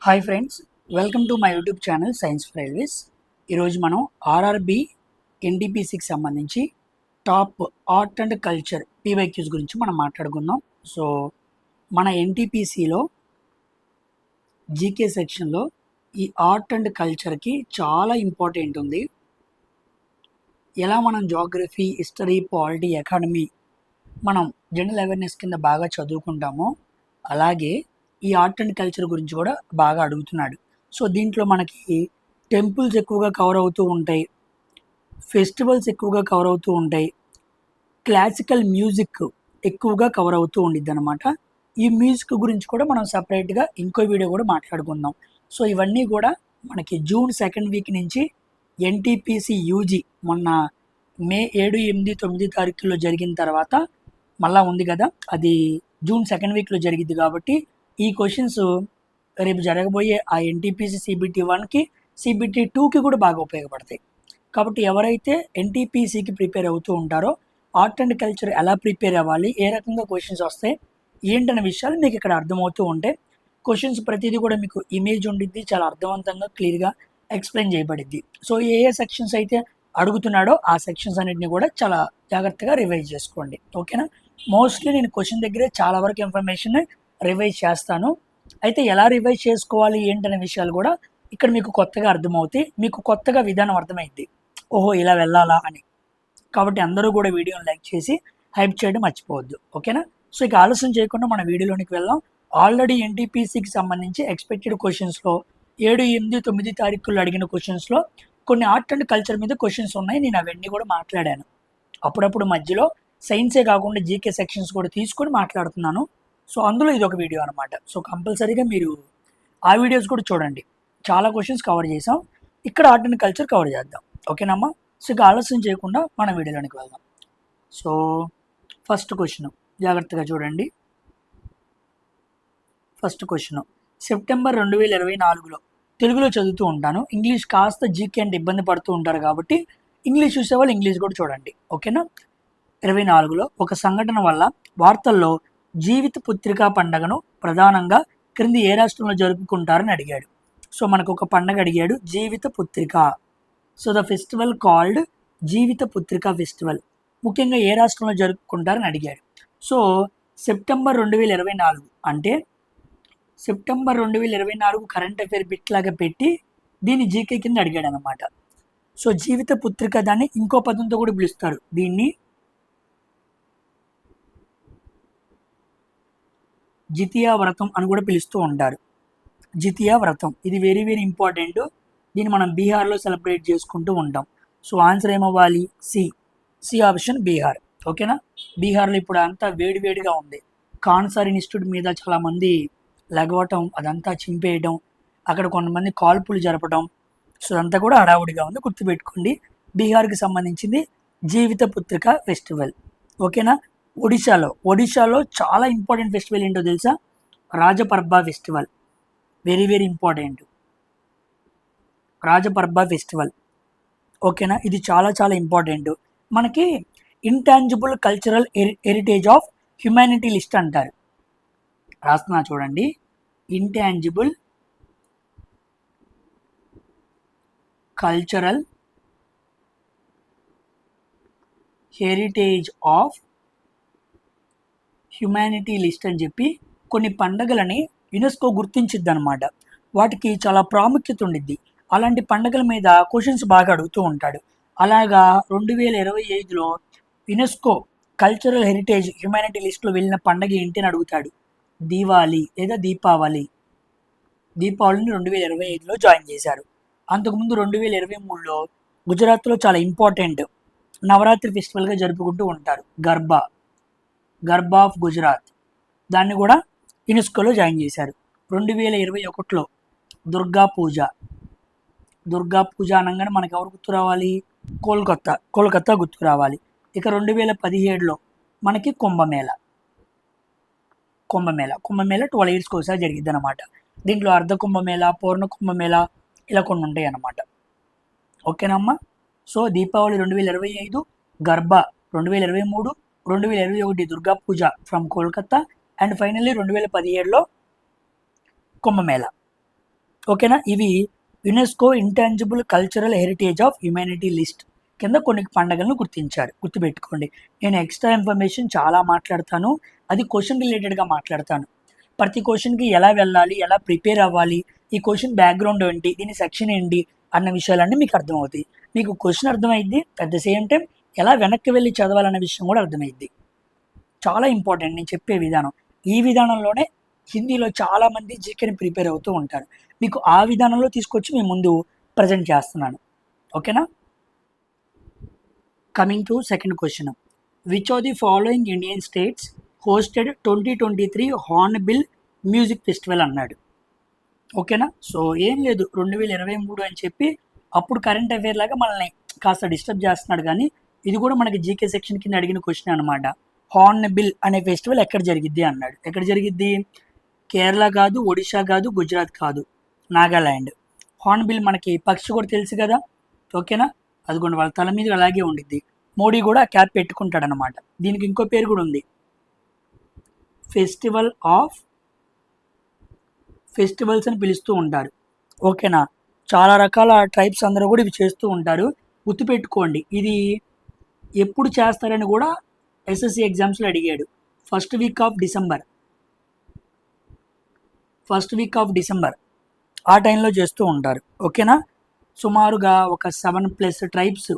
Hi friends, welcome to my YouTube channel science for railways. ఈరోజు మనం RRB ఎన్టీపీసీకి సంబంధించి top art and culture PYQs గురించి మనం మాట్లాడుకుందాం. సో మన ఎన్టీపీసీలో జీకే సెక్షన్లో ఈ ఆర్ట్ అండ్ కల్చర్కి చాలా ఇంపార్టెంట్ ఉంది. ఎలా మనం జాగ్రఫీ, హిస్టరీ, పాలిటీ, ఎకానమీ మనం జనరల్ అవేర్నెస్ కింద బాగా చదువుకుంటామో అలాగే ఈ ఆర్ట్ అండ్ కల్చర్ గురించి కూడా బాగా అడుగుతున్నాడు. సో దీంట్లో మనకి టెంపుల్స్ ఎక్కువగా కవర్ అవుతూ ఉంటాయి, ఫెస్టివల్స్ ఎక్కువగా కవర్ అవుతూ ఉంటాయి, క్లాసికల్ మ్యూజిక్ ఎక్కువగా కవర్ అవుతూ ఉండిద్ది అనమాట. ఈ మ్యూజిక్ గురించి కూడా మనం సపరేట్గా ఇంకో వీడియో కూడా మాట్లాడుకుందాం. సో ఇవన్నీ కూడా మనకి జూన్ 2nd వీక్ నుంచి ఎన్టీపీసీ యూజీ మొన్న మే 7, 8, 9 తారీఖుల్లో జరిగిన తర్వాత మళ్ళీ ఉంది కదా, అది జూన్ 2nd వీక్లో జరిగిద్ది. కాబట్టి ఈ క్వశ్చన్స్ రేపు జరగబోయే ఆ ఎన్టీపీసీ CBT 1కి, CBT 2కి కూడా బాగా ఉపయోగపడతాయి. కాబట్టి ఎవరైతే ఎన్టీపీసీకి ప్రిపేర్ అవుతూ ఉంటారో ఆర్ట్ అండ్ కల్చర్ ఎలా ప్రిపేర్ అవ్వాలి, ఏ రకంగా క్వశ్చన్స్ వస్తాయి ఏంటనే విషయాలు మీకు ఇక్కడ అర్థమవుతూ ఉంటాయి. క్వశ్చన్స్ ప్రతిదీ కూడా మీకు ఇమేజ్ ఉండిద్ది, చాలా అర్థవంతంగా క్లియర్గా ఎక్స్ప్లెయిన్ చేయబడిద్ది. సో ఏ సెక్షన్స్ అయితే అడుగుతున్నాడో ఆ సెక్షన్స్ అన్నింటినీ కూడా చాలా జాగ్రత్తగా రివైజ్ చేసుకోండి, ఓకేనా. మోస్ట్లీ నేను క్వశ్చన్ దగ్గరే చాలా వరకు ఇన్ఫర్మేషన్ రివైజ్ చేస్తాను. అయితే ఎలా రివైజ్ చేసుకోవాలి ఏంటనే విషయాలు కూడా ఇక్కడ మీకు కొత్తగా అర్థమవుతాయి, మీకు కొత్తగా విధానం అర్థమైద్ది, ఓహో ఇలా వెళ్ళాలా అని. కాబట్టి అందరూ కూడా వీడియోని లైక్ చేసి హైప్ చేయడం మర్చిపోవద్దు, ఓకేనా. సో ఇక ఆలస్యం చేయకుండా మన వీడియోలోనికి వెళ్దాం. ఆల్రెడీ ఎన్టీపీసీకి సంబంధించి ఎక్స్పెక్టెడ్ క్వశ్చన్స్లో 7, 8, 9 తారీఖుల్లో అడిగిన క్వశ్చన్స్లో కొన్ని ఆర్ట్ అండ్ కల్చర్ మీద క్వశ్చన్స్ ఉన్నాయి. నేను అవన్నీ కూడా మాట్లాడాను. అప్పుడప్పుడు మధ్యలో సైన్సే కాకుండా జీకే సెక్షన్స్ కూడా తీసుకొని మాట్లాడుతున్నాను. సో అందులో ఇది ఒక వీడియో అనమాట. సో కంపల్సరీగా మీరు ఆ వీడియోస్ కూడా చూడండి, చాలా క్వశ్చన్స్ కవర్ చేసాం. ఇక్కడ ఆర్ట్ అండ్ కల్చర్ కవర్ చేద్దాం, ఓకేనమ్మా. సో ఇక ఆలస్యం చేయకుండా మన వీడియోలోనికి వెళ్దాం. సో ఫస్ట్ క్వశ్చన్ జాగ్రత్తగా చూడండి. ఫస్ట్ క్వశ్చన్ సెప్టెంబర్ 2024లో తెలుగులో చదువుతూ ఉంటాను. ఇంగ్లీష్ కాస్త జీకే అంటే ఇబ్బంది పడుతూ ఉంటారు కాబట్టి ఇంగ్లీష్ చూసేవాళ్ళు ఇంగ్లీష్ కూడా చూడండి, ఓకేనా. 24లో ఒక సంఘటన వల్ల వార్తల్లో జీవిత పుత్రికా పండుగను ప్రధానంగా క్రింది ఏ రాష్ట్రంలో జరుపుకుంటారని అడిగాడు. సో మనకు ఒక పండుగ అడిగాడు, జీవిత పుత్రిక. So the festival called Jeevitha Puthrika festival ముఖ్యంగా ఏ రాష్ట్రంలో జరుపుకుంటారని అడిగాడు. సో సెప్టెంబర్ 2024 అంటే సెప్టెంబర్ 2024 కరెంట్ అఫైర్ బిట్ లాగా పెట్టి దీన్ని జీకే కింద అడిగాడు అనమాట. సో జీవిత పుత్రిక దాన్ని ఇంకో పదంతో కూడా పిలుస్తారు, దీన్ని జితియా వ్రతం అని కూడా పిలుస్తూ ఉంటారు. జితియా వ్రతం ఇది వెరీ వెరీ ఇంపార్టెంట్. దీన్ని మనం బీహార్లో సెలబ్రేట్ చేసుకుంటూ ఉంటాం. సో ఆన్సర్ ఏమవ్వాలి? సి ఆప్షన్ బీహార్, ఓకేనా. బీహార్లో ఇప్పుడు అంతా వేడివేడిగా ఉంది. కాన్సార్ ఇన్స్టిట్యూట్ మీద చాలామంది లగవటం, అదంతా చింపేయడం, అక్కడ కొంతమంది కాల్పులు జరపడం, సో అదంతా కూడా హడావుడిగా ఉంది. గుర్తుపెట్టుకోండి, బీహార్కి సంబంధించింది జీవిత పుత్రిక ఫెస్టివల్, ఓకేనా. ఒడిశాలో చాలా ఇంపార్టెంట్ ఫెస్టివల్ ఏంటో తెలుసా? Rajaparba festival, very very important. Rajaparba festival, ఓకేనా. ఇది చాలా చాలా ఇంపార్టెంట్. మనకి intangible cultural heritage of humanity list అంటారు. రాస్తున్నా చూడండి, intangible cultural heritage of humanity list అని చెప్పి కొన్ని పండగలని యునెస్కో గుర్తించిద్ది అనమాట. వాటికి చాలా ప్రాముఖ్యత ఉండిద్ది. అలాంటి పండగల మీద క్వశ్చన్స్ బాగా అడుగుతూ ఉంటాడు. అలాగా 2025లో యునెస్కో కల్చరల్ హెరిటేజ్ హ్యుమానిటీ లిస్ట్లో వెళ్ళిన పండగ ఏంటి అని అడుగుతాడు. దీవాలి లేదా దీపావళిని 2025లో జాయిన్ చేశారు. అంతకుముందు 2023లో గుజరాత్లో చాలా ఇంపార్టెంట్ నవరాత్రి ఫెస్టివల్గా జరుపుకుంటూ ఉంటారు, గర్బా ఆఫ్ గుజరాత్, దాన్ని కూడా యునెస్కోలో జాయిన్ చేశారు. 2021లో దుర్గా పూజ అనగానే మనకు ఎవరు గుర్తు రావాలి? కోల్కత్తా గుర్తుకు రావాలి. ఇక 2017లో మనకి కుంభమేళా 12 yearsకి ఒకసారి జరిగిద్ది అనమాట. దీంట్లో అర్ధ కుంభమేళా, పూర్ణ కుంభమేళా ఇలా కొన్ని ఉంటాయి అన్నమాట, ఓకేనమ్మా. So Deepavali 2025, Garba 2023, 2021 Durga Puja from Kolkata, and finally 2017లో కుంభమేళా. ఓకేనా. ఇవి UNESCO intangible cultural heritage of humanity list కింద కొన్ని పండుగలను గుర్తించారు. గుర్తుపెట్టుకోండి. నేను ఎక్స్ట్రా ఇన్ఫర్మేషన్ చాలా మాట్లాడతాను, అది క్వశ్చన్ రిలేటెడ్గా మాట్లాడతాను. ప్రతి క్వశ్చన్కి ఎలా వెళ్ళాలి, ఎలా ప్రిపేర్ అవ్వాలి, ఈ క్వశ్చన్ బ్యాక్గ్రౌండ్ ఏంటి, దీని సెక్షన్ ఏంటి అన్న విషయాలన్నీ మీకు అర్థమవుతాయి. మీకు క్వశ్చన్ అర్థమైద్ది, అట్ ద సేమ్ టైం ఎలా వెనక్కి వెళ్ళి చదవాలన్న విషయం కూడా అర్థమైద్ది. చాలా ఇంపార్టెంట్ నేను చెప్పే విధానం. ఈ విధానంలోనే హిందీలో చాలామంది జీకేని ప్రిపేర్ అవుతూ ఉంటారు. మీకు ఆ విధానంలో తీసుకొచ్చి మీ ముందు ప్రజెంట్ చేస్తున్నాను. ఓకేనా. Coming to second question. Which of the following Indian states hosted 2023 Hornbill music festival అన్నాడు. ఓకేనా. సో ఏం లేదు, 2023 అని చెప్పి అప్పుడు కరెంట్ అఫైర్ లాగా మనల్ని కాస్త డిస్టర్బ్ చేస్తున్నాడు, కానీ ఇది కూడా మనకి జీకే సెక్షన్ కింద అడిగిన క్వశ్చన్ అనమాట. హార్న్బిల్ అనే ఫెస్టివల్ ఎక్కడ జరిగిద్ది అన్నాడు. ఎక్కడ జరిగిద్ది? కేరళ కాదు, ఒడిశా కాదు, గుజరాత్ కాదు, నాగాల్యాండ్. హార్న్బిల్ మనకి పక్షి కూడా తెలుసు కదా. ఓకేనా. అదిగోండి వాళ్ళ తల మీద అలాగే ఉండిద్ది. మోడీ కూడా క్యాప్ పెట్టుకుంటాడు అనమాట. దీనికి ఇంకో పేరు కూడా ఉంది, ఫెస్టివల్ ఆఫ్ ఫెస్టివల్స్ అని పిలుస్తూ ఉంటారు. ఓకేనా. చాలా రకాల ట్రైబ్స్ అందరూ కూడా ఇవి చేస్తూ ఉంటారు. గుర్తుపెట్టుకోండి, ఇది ఎప్పుడు చేస్తారని కూడా ఎస్ఎస్సి ఎగ్జామ్స్లో అడిగాడు. ఫస్ట్ వీక్ ఆఫ్ డిసెంబర్ ఆ టైంలో చేస్తూ ఉంటారు. ఓకేనా. సుమారుగా ఒక 7+ ట్రైబ్స్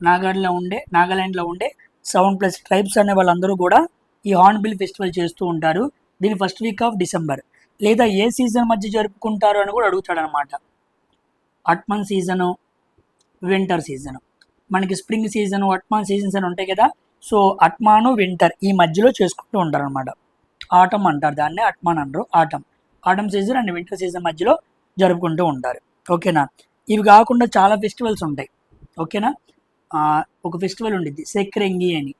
నాగాల్యాండ్లో ఉండే 7+ ట్రైబ్స్ అనే వాళ్ళందరూ కూడా ఈ హార్న్బిల్ ఫెస్టివల్ చేస్తూ ఉంటారు. దీని ఫస్ట్ వీక్ ఆఫ్ డిసెంబర్. లేదా ఏ సీజన్ మధ్య జరుపుకుంటారు అని కూడా అడుగుతాడు అనమాట. అట్మన్ సీజను, వింటర్ సీజను. మనకి స్ప్రింగ్ సీజను, అట్మాన్ సీజన్స్ అని ఉంటాయి కదా. సో అట్మాను వింటర్ ఈ మధ్యలో చేసుకుంటూ ఉంటారు అనమాట. ఆటమ్ అంటారు దాన్ని, అట్మాన్ అనరు. Atom season and winter season మధ్యలో జరుపుకుంటూ ఉంటారు. ఓకేనా. ఇవి కాకుండా చాలా ఫెస్టివల్స్ ఉంటాయి. ఓకేనా. ఒక ఫెస్టివల్ ఉండిద్ది సెక్రెంగి అని.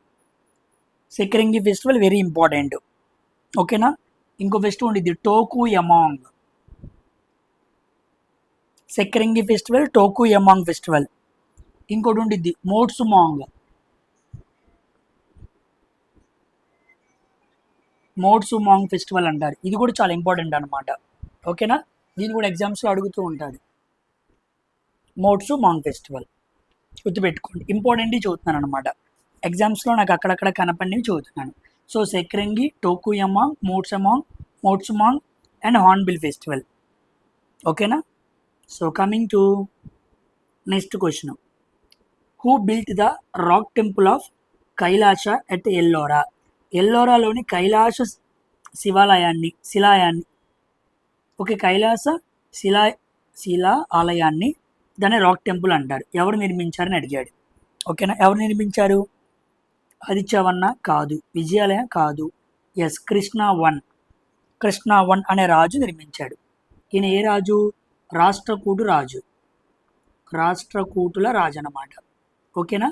సెక్రెంగి ఫెస్టివల్ వెరీ ఇంపార్టెంట్. ఓకేనా. ఇంకో ఫెస్టివల్ ఉండిద్ది టోకు యమాంగ్. సెక్రెంగి ఫెస్టివల్, టోకు యమాంగ్ ఫెస్టివల్. ఇంకోటి ఉండిద్ది మోట్సుమాంగ్ ఫెస్టివల్ అంటారు. ఇది కూడా చాలా ఇంపార్టెంట్ అనమాట. ఓకేనా. దీన్ని కూడా ఎగ్జామ్స్లో అడుగుతూ ఉంటాడు. మోట్సుమాంగ్ ఫెస్టివల్ గుర్తుపెట్టుకోండి, ఇంపార్టెంట్ చదువుతున్నాను అనమాట. ఎగ్జామ్స్లో నాకు అక్కడక్కడ కనపడినవి చదువుతున్నాను. So Sekrenyi, Tokhu Emong, Moatsu Mong and hornbill festival. ఓకేనా. So coming to next question. Who built the rock temple of Kailasa at Ellora? ఎల్లోరాలోని కైలాస శిలాయాన్ని ఓకే, కైలాస శిలా ఆలయాన్ని దాన్ని రాక్ టెంపుల్ అంటారు. ఎవరు నిర్మించారని అడిగాడు. ఓకేనా. ఎవరు నిర్మించారు? ఆదిత్యవర్మ కాదు, విజయాలయ కాదు, ఎస్ కృష్ణ వన్ అనే రాజు నిర్మించాడు. ఈయన ఏ రాజు? రాష్ట్రకూటుల రాజు అన్నమాట. ఓకేనా.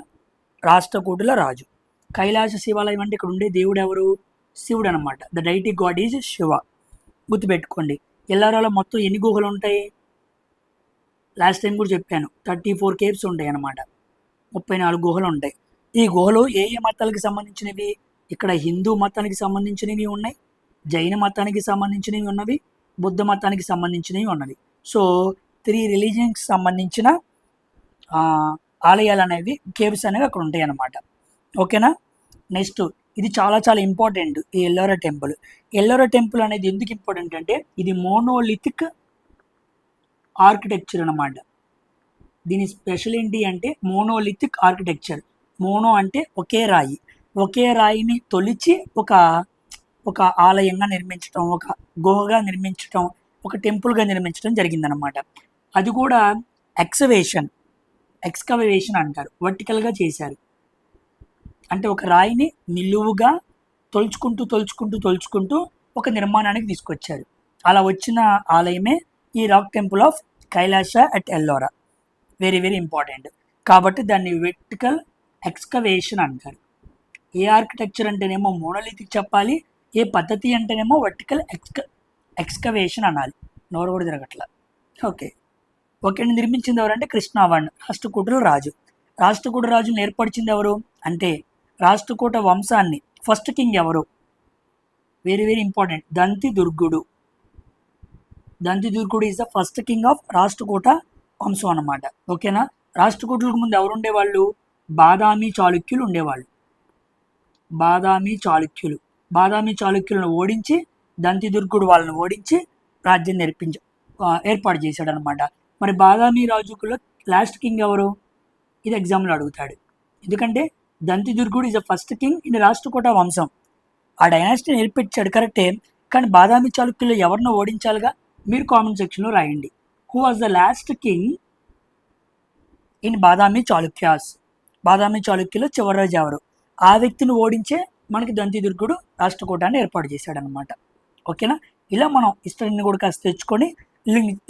రాష్ట్రకూటుల రాజు. కైలాస శివాలయం అంటే ఇక్కడ ఉండే దేవుడు ఎవరు? శివుడు అనమాట. The deity God is Shiva. గుర్తుపెట్టుకోండి. ఎల్లారాలో మొత్తం ఎన్ని గుహలు ఉంటాయి? లాస్ట్ టైం కూడా చెప్పాను, 34 కేవ్స్ ఉంటాయి అన్నమాట. 34 గుహలు ఉంటాయి. ఈ గుహలు ఏ ఏ మతాలకు సంబంధించినవి? ఇక్కడ హిందూ మతానికి సంబంధించినవి ఉన్నాయి, జైన మతానికి సంబంధించినవి ఉన్నవి, బుద్ధ మతానికి సంబంధించినవి ఉన్నవి. సో 3 రిలీజియన్స్కి సంబంధించిన ఆలయాలు అనేవి, కేవ్స్ అనేవి అక్కడ ఉంటాయి అన్నమాట. ఓకేనా. నెక్స్ట్ ఇది చాలా చాలా ఇంపార్టెంట్, ఈ ఎల్లోరా టెంపుల్ అనేది ఎందుకు ఇంపార్టెంట్ అంటే ఇది మోనోలిథిక్ ఆర్కిటెక్చర్ అన్నమాట. దీని స్పెషల్ ఏంటి అంటే మోనోలిథిక్ ఆర్కిటెక్చర్. మోనో అంటే ఒకే రాయిని తొలిచి ఒక ఆలయంగా నిర్మించడం, ఒక గుహగా నిర్మించడం, ఒక టెంపుల్గా నిర్మించడం జరిగిందనమాట. అది కూడా ఎక్స్కవేషన్ అంటారు, వర్టికల్గా చేశారు. అంటే ఒక రాయిని నిలువుగా తొలుచుకుంటూ ఒక నిర్మాణానికి తీసుకొచ్చారు. అలా వచ్చిన ఆలయమే ఈ rock temple of Kailasa at Ellora. Very very important. కాబట్టి దాన్ని వెర్టికల్ ఎక్స్కవేషన్ అంటారు. ఏ ఆర్కిటెక్చర్ అంటేనేమో మోనోలిథిక్ చెప్పాలి, ఏ పద్ధతి అంటేనేమో వర్టికల్ ఎక్స్కవేషన్ అనాలి. నోరు కూడా తిరగట్ల. ఓకే. నిర్మించింది ఎవరంటే కృష్ణవర్మ, రాష్ట్రకూటుల రాజుని ఏర్పరిచింది ఎవరు అంటే రాష్ట్రకూట వంశాన్ని ఫస్ట్ కింగ్ ఎవరు? వెరీ వెరీ ఇంపార్టెంట్, దంతి దుర్గుడు. దంతిదుర్గుడు is the first king of Rashtrakuta వంశం అన్నమాట. ఓకేనా. రాష్ట్రకూటులకు ముందు ఎవరు ఉండేవాళ్ళు? బాదామి చాళుక్యులు ఉండేవాళ్ళు. బాదామి చాళుక్యులను ఓడించి దంతిదుర్గుడు వాళ్ళని ఓడించి రాజ్యం ఏర్పాటు చేశాడు అనమాట. మరి బాదామి రాజుకులో లాస్ట్ కింగ్ ఎవరు? ఇది ఎగ్జామ్లో అడుగుతాడు. ఎందుకంటే దంతిదుర్గుడు is the first king in Rashtrakuta వంశం. ఆ డైనాసిటీని ఏర్పించాడు కరెక్టే, కానీ బాదామి చాళుక్యులు ఎవరినో ఓడించాలిగా. మీరు కామెంట్ సెక్షన్లో రాయండి, who was the last king in Badami Chalukyas. Badami చాళుక్యులు చివరి రాజు ఎవరు? ఆ వ్యక్తిని ఓడించే మనకి దంతిదుర్గుడు రాష్ట్రకూటాన్ని ఏర్పాటు చేశాడనమాట. ఓకేనా. ఇలా మనం హిస్టరీని కూడా కాస్త తెచ్చుకొని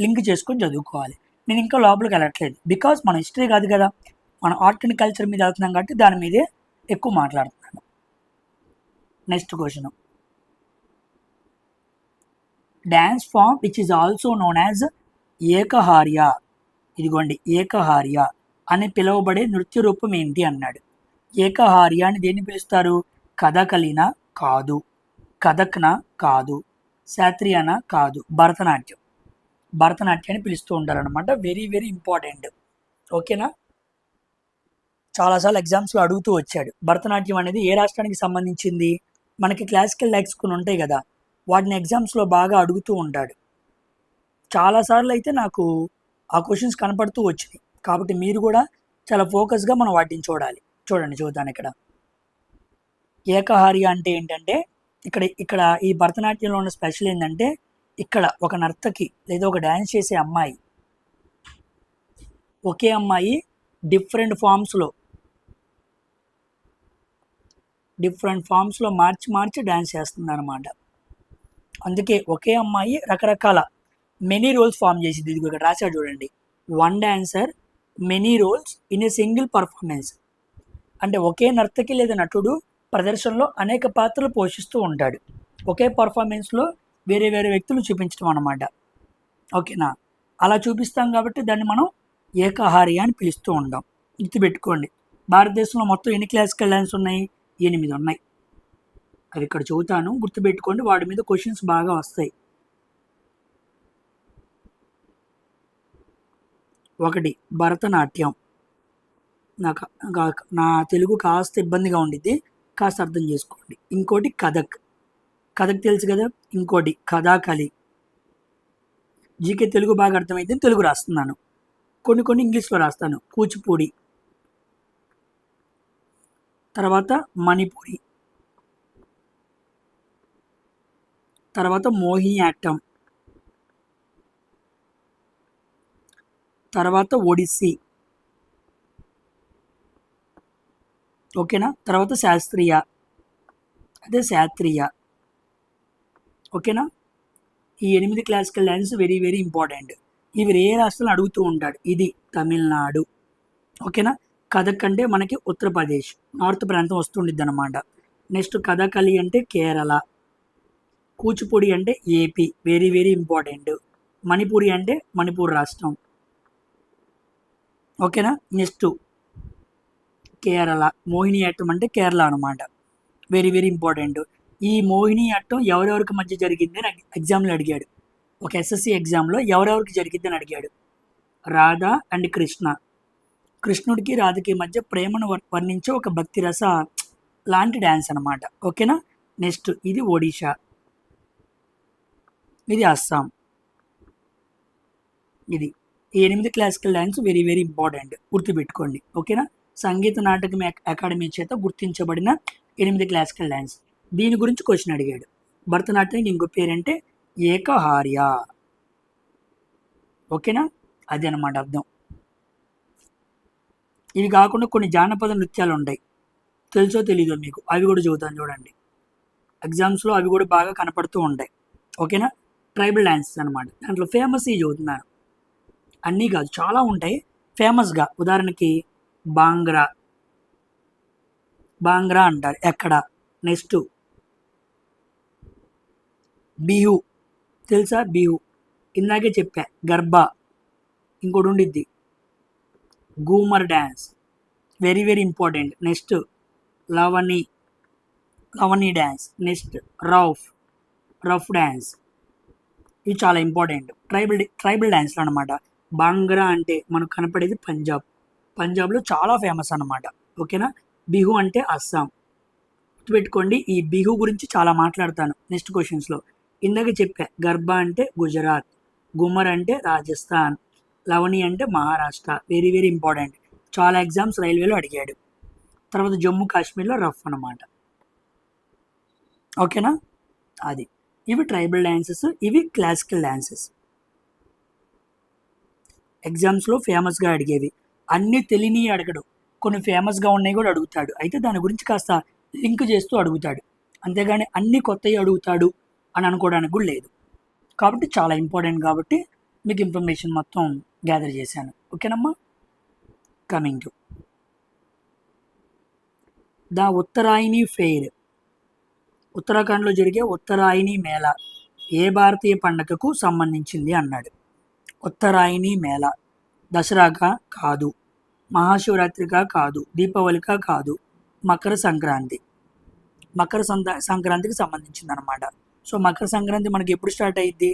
లింక్ చేసుకొని చదువుకోవాలి. నేను ఇంకా లోపలికి వెళ్ళట్లేదు, బికాజ్ మన హిస్టరీ కాదు కదా, మన ఆర్ట్ అండ్ కల్చర్ మీద వెళ్తున్నాం కాబట్టి దాని మీదే ఎక్కువ మాట్లాడుతున్నాను. Next question, dance form which is also known as Ekaharya. ఇదిగోండి, ఏకహార్య అని పిలువబడే నృత్య రూపం ఏంటి అన్నాడు. ఏకహార్య అని దేన్ని పిలుస్తారు? కథకళినా కాదు, కథక్నా కాదు, శాస్త్రీయనా కాదు, భరతనాట్యాన్ని పిలుస్తూ ఉంటారనమాట. Very very important. ఓకేనా. చాలాసార్లు ఎగ్జామ్స్లో అడుగుతూ వచ్చాడు. భరతనాట్యం అనేది ఏ రాష్ట్రానికి సంబంధించింది? మనకి క్లాసికల్ లైక్స్ కొన్ని ఉంటాయి కదా, వాటిని ఎగ్జామ్స్లో బాగా అడుగుతూ ఉంటాడు. చాలాసార్లు అయితే నాకు ఆ క్వశ్చన్స్ కనపడుతూ వచ్చినాయి, కాబట్టి మీరు కూడా చాలా ఫోకస్గా మనం వాటిని చూడాలి. చూద్దాను. ఇక్కడ ఏకహార్య అంటే ఏంటంటే, ఇక్కడ ఈ భరతనాట్యంలో ఉన్న స్పెషల్ ఏంటంటే, ఇక్కడ ఒక నర్తకి లేదా ఒక డ్యాన్స్ చేసే అమ్మాయి, ఒకే అమ్మాయి డిఫరెంట్ ఫామ్స్లో మార్చి డ్యాన్స్ చేస్తుంది అనమాట. అందుకే ఒకే అమ్మాయి రకరకాల మెనీ రోల్స్ ఫామ్ చేసింది. ఇది ఇక్కడ రాశాడు చూడండి, one dancer many roles in a single performance. అంటే ఒకే నర్తకి లేదా నటుడు ప్రదర్శనలో అనేక పాత్రలు పోషిస్తూ ఉంటాడు. ఒకే పర్ఫార్మెన్స్లో వేరే వేరే వ్యక్తులు చూపించడం అన్నమాట. ఓకేనా. అలా చూపిస్తాం కాబట్టి దాన్ని మనం ఏకహార్య అని పిలుస్తూ ఉంటాం. గుర్తుపెట్టుకోండి. భారతదేశంలో మొత్తం ఎన్ని క్లాసికల్ డ్యాన్స్ ఉన్నాయి? 8 ఉన్నాయి. అవి ఇక్కడ చెబుతాను, గుర్తుపెట్టుకోండి. వాటి మీద క్వశ్చన్స్ బాగా వస్తాయి. 1 భరతనాట్యం. నా తెలుగు కాస్త ఇబ్బందిగా ఉండిద్ది, కాస్త అర్థం చేసుకోండి. ఇంకోటి కథక్ తెలుసు కదా. ఇంకోటి కథాకళి. జీకే తెలుగు బాగా అర్థమైతే తెలుగు రాస్తున్నాను, కొన్ని ఇంగ్లీష్లో రాస్తాను. కూచిపూడి, తర్వాత మణిపురి, తర్వాత మోహినియాట్టం, తర్వాత ఒడిస్సీ. ఓకేనా. తర్వాత శాస్త్రీయ. ఓకేనా. ఈ 8 classical dance very very important. ఇవి ఏ రాష్ట్రంలో అడుగుతూ ఉంటాడు. ఇది తమిళనాడు. ఓకేనా. కథక్ అంటే మనకి ఉత్తరప్రదేశ్, నార్త్ ప్రాంతం వస్తుండిద్ది అనమాట. నెక్స్ట్ కథకళి అంటే కేరళ. కూచిపూడి అంటే AP, very very important. Manipuri అంటే మణిపూర్ రాష్ట్రం. ఓకేనా. నెక్స్ట్ కేరళ. మోహినియాట్టం అంటే కేరళ అనమాట, వెరీ వెరీ ఇంపార్టెంట్. ఈ మోహినియాట్టం ఎవరెవరికి మధ్య జరిగింది అని ఎగ్జామ్లో అడిగాడు. ఒక ఎస్ఎస్సి ఎగ్జామ్లో ఎవరెవరికి జరిగింది అని అడిగాడు. రాధా అండ్ కృష్ణ. కృష్ణుడికి రాధకి మధ్య ప్రేమను వర్ణించే ఒక భక్తి రస లాంటి డ్యాన్స్ అనమాట. ఓకేనా. నెక్స్ట్ ఇది ఒడిషా, ఇది అస్సాం. ఇది ఈ 8 classical dance very very important, గుర్తుపెట్టుకోండి. ఓకేనా. సంగీత నాటకం అకాడమీ చేత గుర్తించబడిన 8 క్లాసికల్ డ్యాన్స్. దీని గురించి క్వశ్చన్ అడిగాడు. భరతనాట్యానికి ఇంకో పేరంటే ఏకహార్య. ఓకేనా. అది అనమాట అర్థం. ఇవి కాకుండా కొన్ని జానపద నృత్యాలు ఉంటాయి, తెలుసో తెలీదో మీకు, అవి కూడా చదువుతాను చూడండి. ఎగ్జామ్స్లో అవి కూడా బాగా కనపడుతూ ఉంటాయి. ఓకేనా. ట్రైబల్ డ్యాన్సెస్ అనమాట. దాంట్లో ఫేమస్ ఈ చదువుతున్నాను, అన్నీ కాదు చాలా ఉంటాయి ఫేమస్గా. ఉదాహరణకి బాంగ్రా అంటారు ఎక్కడ. నెక్స్ట్ బిహు, తెలుసా? బిహు ఇందాకే చెప్పా. గర్బా, ఇంకోటి ఉండిద్ది Ghoomar dance, very very important. Next Lavani dance. Next rough dance. ఇవి చాలా ఇంపార్టెంట్. ట్రైబల్ డ్యాన్స్లు అనమాట. బాంగ్రా అంటే మనకు కనపడేది పంజాబ్లో చాలా ఫేమస్ అనమాట. ఓకేనా. బిహు అంటే అస్సాం. గుర్తుపెట్టుకోండి, ఈ బిహు గురించి చాలా మాట్లాడతాను నెక్స్ట్ క్వశ్చన్స్లో. ఇందాక చెప్పా, గర్బా అంటే గుజరాత్, గుమ్మర్ అంటే రాజస్థాన్, లవణి అంటే మహారాష్ట్ర. వెరీ వెరీ ఇంపార్టెంట్, చాలా ఎగ్జామ్స్ రైల్వేలో అడిగాడు. తర్వాత జమ్మూ కాశ్మీర్లో రఫ్ అనమాట. ఓకేనా. అది ఇవి ట్రైబల్ డ్యాన్సెస్, ఇవి క్లాసికల్ డ్యాన్సెస్. ఎగ్జామ్స్లో ఫేమస్గా అడిగేవి. అన్నీ తెలియని అడగడు, కొన్ని ఫేమస్గా ఉన్నాయి కూడా అడుగుతాడు. అయితే దాని గురించి కాస్త లింక్ చేస్తూ అడుగుతాడు, అంతేగాని అన్ని కొత్తవి అడుగుతాడు అని అనుకోవడానికి కూడా లేదు. కాబట్టి చాలా ఇంపార్టెంట్ కాబట్టి మీకు ఇన్ఫర్మేషన్ మొత్తం గ్యాదర్ చేశాను. ఓకేనమ్మా. Coming to the Uttarayani fair. ఉత్తరాఖండ్లో జరిగే ఉత్తరాయణి మేళా ఏ భారతీయ పండగకు సంబంధించింది అన్నాడు. ఉత్తరాయణి మేళా దసరాకా కాదు, మహాశివరాత్రికా కాదు, దీపావళికా కాదు, మకర సంక్రాంతి. సంక్రాంతికి సంబంధించింది అనమాట. సో మకర సంక్రాంతి మనకి ఎప్పుడు స్టార్ట్ అయ్యిద్ది?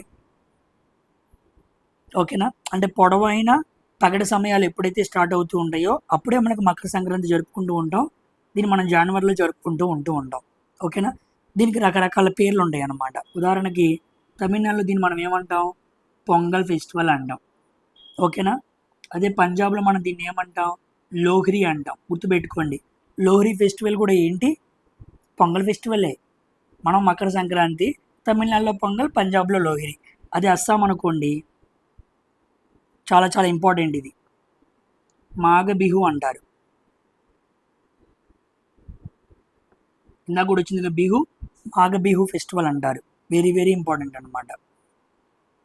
ఓకేనా. అంటే పొడవైన పగటి సమయాలు ఎప్పుడైతే స్టార్ట్ అవుతూ ఉంటాయో అప్పుడే మనకు మకర సంక్రాంతి జరుపుకుంటూ ఉంటాం. దీన్ని మనం జనవరిలో జరుపుకుంటూ ఉంటాం. ఓకేనా. దీనికి రకరకాల పేర్లు ఉంటాయి అన్నమాట. ఉదాహరణకి తమిళనాడులో దీన్ని మనం ఏమంటాం? పొంగల్ ఫెస్టివల్ అంటాం. ఓకేనా. అదే పంజాబ్లో మనం దీన్ని ఏమంటాం? లోహ్రీ అంటాం. గుర్తుపెట్టుకోండి, లోహ్రీ ఫెస్టివల్ కూడా ఏంటి? పొంగల్ ఫెస్టివలే. మనం మకర సంక్రాంతి, తమిళనాడులో పొంగల్, పంజాబ్లో లోహ్రీ. అదే అస్సాం అనుకోండి, చాలా చాలా ఇంపార్టెంట్ ఇది, మాఘ బిహు అంటారు. ఇందాక కూడా వచ్చింది బిహు, మాఘ బిహు ఫెస్టివల్ అంటారు. వెరీ వెరీ ఇంపార్టెంట్ అనమాట.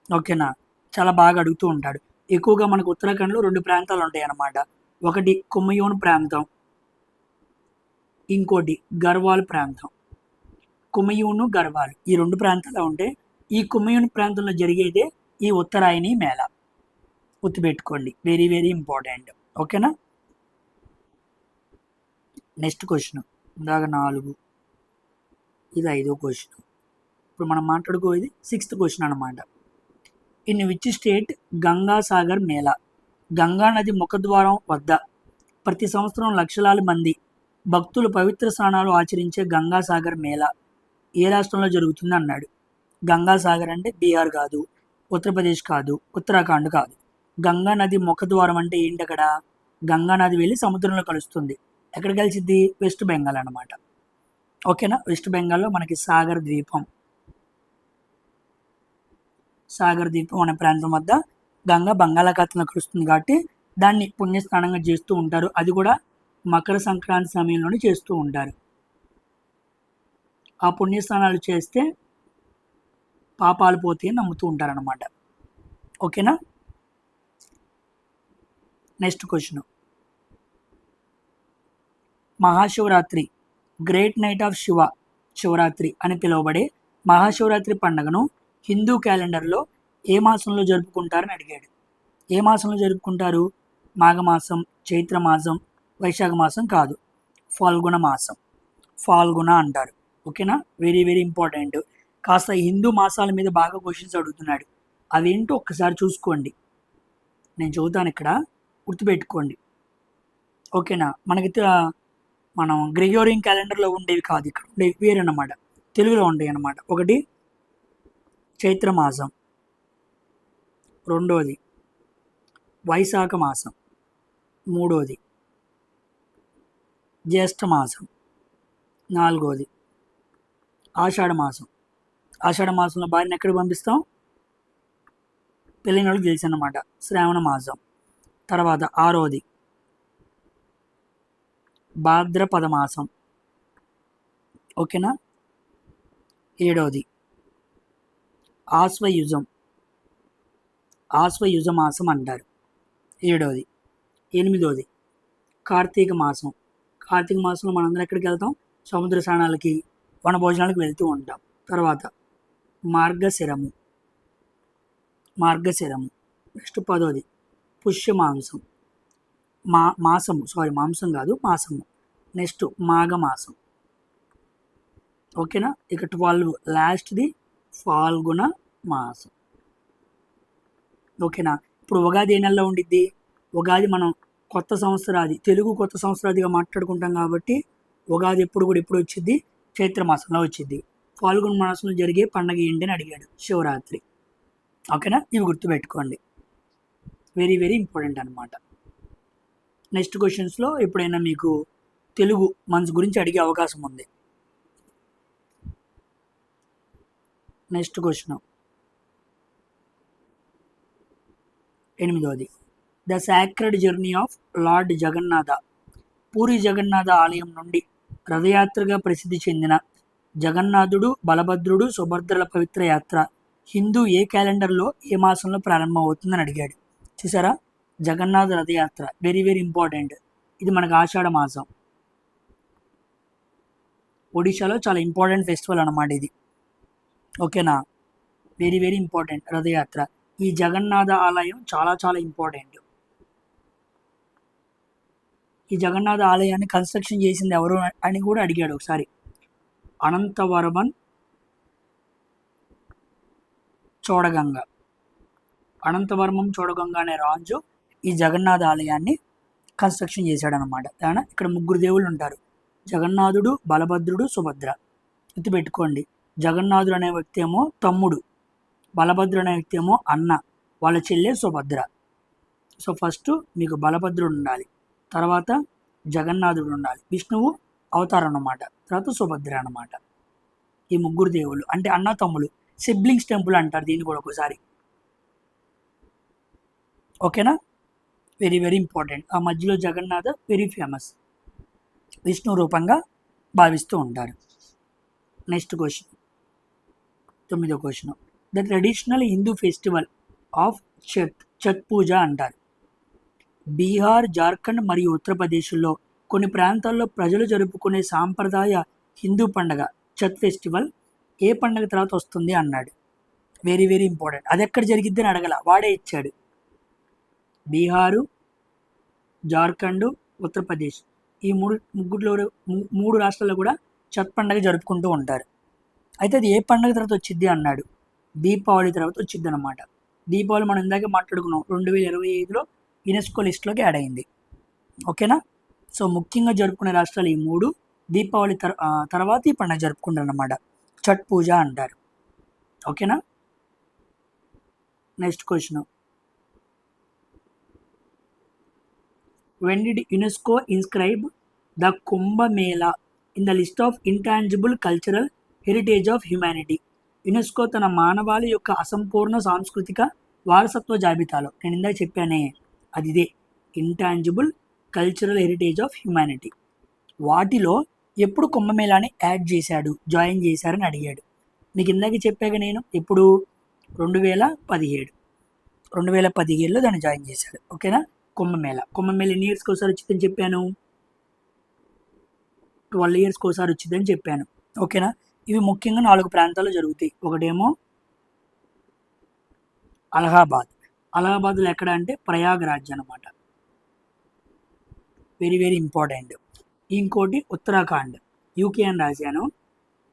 ఓకేనా. చాలా బాగా అడుగుతూ ఉంటాడు. ఎక్కువగా మనకు ఉత్తరాఖండ్లో 2 ప్రాంతాలు ఉంటాయి అన్నమాట. ఒకటి కుమయోన్ ప్రాంతం, ఇంకోటి గర్వాల్ ప్రాంతం. కుమయూను, గర్వాల్ ఈ 2 ప్రాంతాలు ఉంటాయి. ఈ కుమయూన్ ప్రాంతంలో జరిగేదే ఈ ఉత్తరాయణి మేళా. గుర్తుపెట్టుకోండి, వెరీ వెరీ ఇంపార్టెంట్. ఓకేనా. నెక్స్ట్ క్వశ్చన్, ఇందాక 4, ఇది 5వ క్వశ్చన్. ఇప్పుడు మనం మాట్లాడుకోేది 6th క్వశ్చన్ అనమాట. In which state Ganga Sagar Mela? Ganga నది ముఖద్వారం వద్ద ప్రతి సంవత్సరం లక్షలాది మంది భక్తులు పవిత్ర స్నానాలు ఆచరించే గంగా సాగర్ మేళా ఏ రాష్ట్రంలో జరుగుతుంది అన్నాడు. గంగా సాగర్ అంటే బీహార్ కాదు, ఉత్తరప్రదేశ్ కాదు, ఉత్తరాఖండ్ కాదు. గంగా నది ముఖద్వారం అంటే ఏంటి? అక్కడ గంగా నది వెళ్ళి సముద్రంలో కలుస్తుంది. ఎక్కడ కలిసిద్ది? వెస్ట్ బెంగాల్ అనమాట. ఓకేనా. వెస్ట్ బెంగాల్లో మనకి సాగర్ ద్వీపం అనే ప్రాంతం వద్ద గంగా బంగాళాఖాతంలో కలుస్తుంది కాబట్టి దాన్ని పుణ్యస్నానంగా చేస్తూ ఉంటారు. అది కూడా మకర సంక్రాంతి సమయంలోనే చేస్తూ ఉంటారు. ఆ పుణ్యస్నానాలు చేస్తే పాపాలు పోతాయని నమ్ముతూ ఉంటారనమాట. ఓకేనా. Next question, Mahashivratri, great night of Shivratri అని పిలువబడే మహాశివరాత్రి పండుగను హిందూ క్యాలెండర్లో ఏ మాసంలో జరుపుకుంటారని అడిగాడు. ఏ మాసంలో జరుపుకుంటారు? మాఘమాసం, చైత్రమాసం, వైశాఖ మాసం కాదు, ఫాల్గుణ మాసం. ఫాల్గుణ అంటారు. ఓకేనా. Very very important. కాస్త హిందూ మాసాల మీద బాగా క్వశ్చన్స్ అడుగుతున్నాడు. అవేంటో ఒక్కసారి చూసుకోండి, నేను చదువుతాను ఇక్కడ, గుర్తుపెట్టుకోండి. ఓకేనా. మనం గ్రెగోరియన్ క్యాలెండర్లో ఉండేవి కాదు, ఇక్కడ ఉండేవి వేరన్నమాట, తెలుగులో ఉండేవి అన్నమాట. ఒకటి చైత్రమాసం, రెండోది వైశాఖ మాసం, మూడోది జ్యేష్ఠ మాసం, నాలుగోది ఆషాఢ మాసం. ఆషాఢ మాసంలో భార్యను ఎక్కడికి పంపిస్తాం? పెళ్ళిన వాళ్ళకి తెలుసు అన్నమాట, శ్రావణ మాసం. తర్వాత ఆరోది భాద్రపద మాసం. ఓకేనా. ఏడోది ఆశ్వయుజ మాసం అంటారు, ఏడోది. ఎనిమిదోది కార్తీక మాసం. కార్తీక మాసంలో మనందరం ఎక్కడికి వెళ్తాం? సముద్ర స్నానాలకి, వనభోజనాలకు వెళ్తూ ఉంటాం. తర్వాత మార్గశిరము. నెక్స్ట్ 10వ పుష్యమాంసం, మాంసం కాదు, మాసము. నెక్స్ట్ మాఘమాసం. ఓకేనా. ఇక 12 లాస్ట్ది ఫాల్గుణ మాసం. ఓకేనా. ఇప్పుడు ఉగాది ఏ నెలలో ఉండిద్ది? ఉగాది మనం కొత్త సంవత్సరాది, తెలుగు కొత్త సంవత్సరాదిగా మాట్లాడుకుంటాం కాబట్టి ఉగాది ఎప్పుడు కూడా ఎప్పుడు వచ్చింది? చైత్ర మాసంలో వచ్చింది. ఫాల్గుణ మాసంలో జరిగే పండగ ఏంటి అని అడిగాడు, శివరాత్రి. ఓకేనా, ఇవి గుర్తుపెట్టుకోండి, వెరీ వెరీ ఇంపార్టెంట్ అనమాట. నెక్స్ట్ క్వశ్చన్స్లో ఎప్పుడైనా మీకు తెలుగు మంత్స్ గురించి అడిగే అవకాశం ఉంది. నెక్స్ట్ క్వశ్చన్ 8వ, the sacred journey of lord Jagannatha. Puri Jagannatha ఆలయం నుండి రథయాత్రగా ప్రసిద్ధి చెందిన జగన్నాథుడు, బలభద్రుడు, సుభద్రల పవిత్ర యాత్ర హిందూ ఏ క్యాలెండర్లో ఏ మాసంలో ప్రారంభమవుతుందని అడిగాడు. చూసారా, జగన్నాథ రథయాత్ర వెరీ వెరీ ఇంపార్టెంట్. ఇది మనకు ఆషాఢ మాసం, ఒడిశాలో చాలా ఇంపార్టెంట్ ఫెస్టివల్ అన్నమాట ఇది. ఓకేనా, వెరీ వెరీ ఇంపార్టెంట్ రథయాత్ర. ఈ జగన్నాథ ఆలయం చాలా చాలా ఇంపార్టెంట్. ఈ జగన్నాథ ఆలయాన్ని కన్స్ట్రక్షన్ చేసింది ఎవరు అని కూడా అడిగాడు ఒకసారి. అనంతవర్మన్ చోడగంగ. అనంతవర్మం చోడగంగ అనే రాజు ఈ జగన్నాథ ఆలయాన్ని కన్స్ట్రక్షన్ చేశాడనమాట. ఇక్కడ ముగ్గురు దేవుళ్ళు ఉంటారు, జగన్నాథుడు, బలభద్రుడు, సుభద్ర. గుర్తుపెట్టుకోండి, జగన్నాథుడు అనే వ్యక్తి ఏమో తమ్ముడు, బలభద్రుడు అనే వ్యక్తి ఏమో అన్న, వాళ్ళ చెల్లె సుభద్ర. సో ఫస్ట్ మీకు బలభద్రుడు ఉండాలి, తర్వాత జగన్నాథుడు ఉండాలి, విష్ణువు అవతారం అన్నమాట, తర్వాత సుభద్ర అన్నమాట. ఈ ముగ్గురు దేవుళ్ళు అంటే అన్న తమ్ములు, సిబ్లింగ్స్ టెంపుల్ అంటారు దీన్ని కూడా ఒకసారి. ఓకేనా, వెరీ వెరీ ఇంపార్టెంట్. ఆ మధ్యలో జగన్నాథ వెరీ ఫేమస్, విష్ణు రూపంగా భావిస్తూ ఉంటారు. నెక్స్ట్ క్వశ్చన్ 9వ question, the traditional Hindu festival of Chhath Puja అంటారు. బీహార్, జార్ఖండ్ మరియు ఉత్తరప్రదేశ్లో కొన్ని ప్రాంతాల్లో ప్రజలు జరుపుకునే సాంప్రదాయ హిందూ పండుగ ఛత్ ఫెస్టివల్ ఏ పండుగ తర్వాత వస్తుంది అన్నాడు. Very very important. అది ఎక్కడ జరిగిద్దని అడగల, వాడే ఇచ్చాడు. బీహారు, జార్ఖండ్, ఉత్తరప్రదేశ్ ఈ మూడు రాష్ట్రాల్లో కూడా ఛత్ పండుగ జరుపుకుంటూ ఉంటారు. అయితే అది ఏ పండుగ తర్వాత వచ్చింది అన్నాడు. దీపావళి తర్వాత వచ్చింది అనమాట. దీపావళి మనం ఇందాకే మాట్లాడుకున్నాం, 2025లో యునెస్కో లిస్ట్లోకి యాడ్ అయింది. ఓకేనా, సో ముఖ్యంగా జరుపుకునే రాష్ట్రాలు ఈ మూడు. దీపావళి తర్వాత ఈ పండుగ జరుపుకుంటారు అన్నమాట, ఛత్ పూజ అంటారు. ఓకేనా. Next question, when did UNESCO inscribe the Kumbh Mela in the list of intangible cultural heritage of humanity? UNESCO తన మానవాళి యొక్క అసంపూర్ణ సాంస్కృతిక వారసత్వ జాబితాలో, నేను ఇందాక చెప్పానే అది ఇదే, intangible cultural heritage of humanity, వాటిలో ఎప్పుడు కుంభమేళాని యాడ్ చేశాడు, జాయిన్ చేశారని అడిగాడు. మీకు ఇందాక చెప్పాక నేను ఎప్పుడు 2017లో దాన్ని జాయిన్ చేశాడు. ఓకేనా, కుంభమేళ ఎన్ని ఇయర్స్కి ఒకసారి వచ్చిందని చెప్పాను, 12 ఇయర్స్కి ఒకసారి వచ్చిందని చెప్పాను. ఓకేనా, ఇవి ముఖ్యంగా 4 ప్రాంతాల్లో జరుగుతాయి. ఒకటేమో అలహాబాద్లో ఎక్కడ అంటే ప్రయాగ్రాజ్ అనమాట, వెరీ వెరీ ఇంపార్టెంట్. ఇంకోటి ఉత్తరాఖండ్, యూకే అని రాశాను,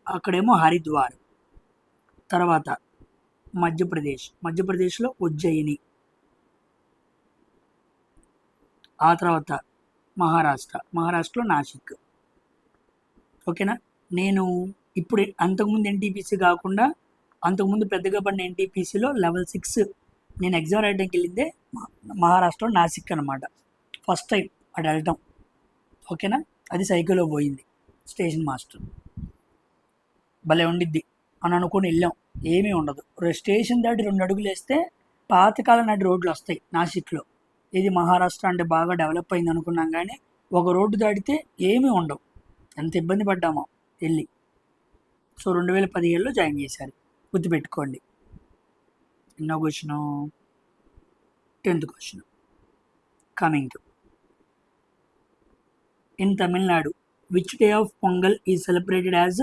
అక్కడేమో హరిద్వార్. తర్వాత మధ్యప్రదేశ్లో ఉజ్జయిని. ఆ తర్వాత మహారాష్ట్రలో నాసిక్. ఓకేనా, నేను ఇప్పుడు అంతకుముందు ఎన్టీపీసీ కాకుండా అంతకుముందు పెద్దగా పడిన ఎన్టీపీసీలో లెవెల్ 6 నేను ఎగ్జామ్ రాయడానికి వెళ్ళిందే మహారాష్ట్రలో నాసిక్ అనమాట. ఫస్ట్ టైం అటు వెళ్ళటం. ఓకేనా, అది సైకిల్లో పోయింది, స్టేషన్ మాస్టర్ భలే ఉండిద్ది అని అనుకుని వెళ్ళాం, ఏమీ ఉండదు. స్టేషన్ దాటి 2 అడుగులు వేస్తే పాతకాలం నాటి రోడ్లు వస్తాయి నాసిక్లో. ఇది మహారాష్ట్ర అంటే బాగా డెవలప్ అయింది అనుకున్నాం, కానీ ఒక రోడ్డు దాటితే ఏమీ ఉండవు. ఎంత ఇబ్బంది పడ్డామో వెళ్ళి. సో 2017లో జాయిన్ చేశారు, గుర్తుపెట్టుకోండి. ఎన్నో question, 10th question. Coming to in Tamil Nadu, which day of Pongal is celebrated as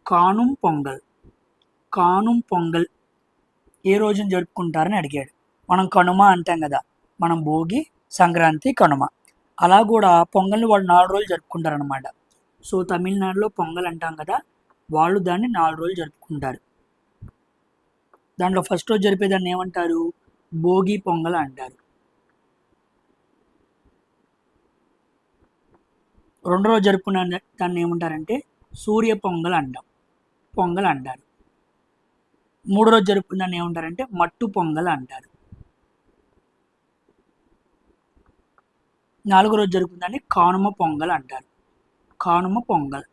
Kaanum Pongal ఏ రోజున జరుపుకుంటారని అడిగాడు. మనం కనుమ అంటాం కదా, మనం భోగి, సంక్రాంతి, కనుమ. అలా కూడా పొంగల్ని వాళ్ళు 4 రోజులు జరుపుకుంటారనమాట. సో తమిళనాడులో పొంగల్ అంటాం కదా, వాళ్ళు దాన్ని 4 రోజులు జరుపుకుంటారు. దాంట్లో ఫస్ట్ రోజు జరిపేదాన్ని ఏమంటారు? భోగి పొంగల్ అంటారు. రెండో రోజు జరుపుకునే దాన్ని ఏమంటారంటే సూర్య పొంగల్ అంటారు. మూడో రోజు జరుపుకునే దాన్ని ఏమంటారంటే మట్టు పొంగల్ అంటారు. నాలుగో రోజు జరుపుకునే దాన్ని కానుమ పొంగల్ అంటారు. కానుమ పొంగల్,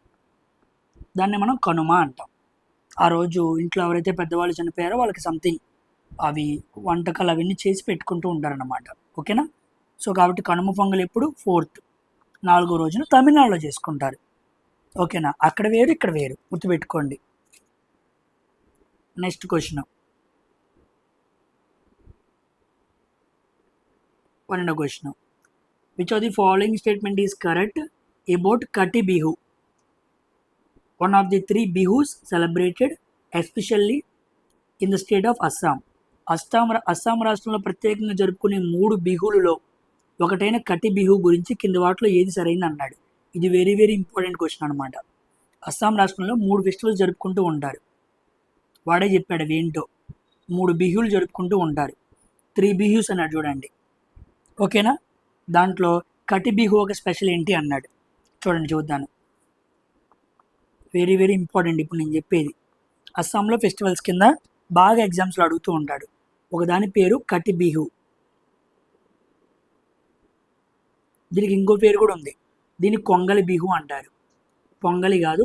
దాన్ని మనం కనుమ అంటాం. ఆ రోజు ఇంట్లో ఎవరైతే పెద్దవాళ్ళు చనిపోయారో వాళ్ళకి సంథింగ్ అవి వంటకాలు అవన్నీ చేసి పెట్టుకుంటూ ఉంటారన్నమాట. ఓకేనా? సో కాబట్టి కనుమ పొంగల్ ఎప్పుడు? 4th, 4వ రోజున తమిళనాడులో చేసుకుంటారు. ఓకేనా? అక్కడ వేరు, ఇక్కడ వేరు, గుర్తుపెట్టుకోండి. నెక్స్ట్ క్వశ్చన్, 12వ question. Which of the following statement is correct about Kati Bihu? One of the 3 Bihus celebrated especially in the state of Assam. Assam రాష్ట్రంలో ప్రత్యేకంగా జరుపుకునే 3 బిహులలో ఒకటైన కటి బిహు గురించి కింది వాటిలో ఏది సరైంది అన్నాడు. ఇది వెరీ వెరీ ఇంపార్టెంట్ క్వశ్చన్ అనమాట. అస్సాం రాష్ట్రంలో 3 ఫెస్టివల్స్ జరుపుకుంటూ ఉంటారు. వాడే చెప్పాడు ఏంటో. 3 బిహులు జరుపుకుంటూ ఉంటారు. 3 బిహూస్ అన్నాడు చూడండి. ఓకేనా? దాంట్లో కటి బిహు ఒక స్పెషల్ ఏంటి అన్నాడు. చూడండి చూద్దాను. వెరీ వెరీ ఇంపార్టెంట్ ఇప్పుడు నేను చెప్పేది. అస్సాంలో ఫెస్టివల్స్ కింద బాగా ఎగ్జామ్స్లో అడుగుతూ ఉంటాడు. ఒకదాని పేరు కటి బిహు. దీనికి ఇంకో పేరు కూడా ఉంది. దీన్ని కొంగలి బిహు అంటారు. పొంగలి కాదు,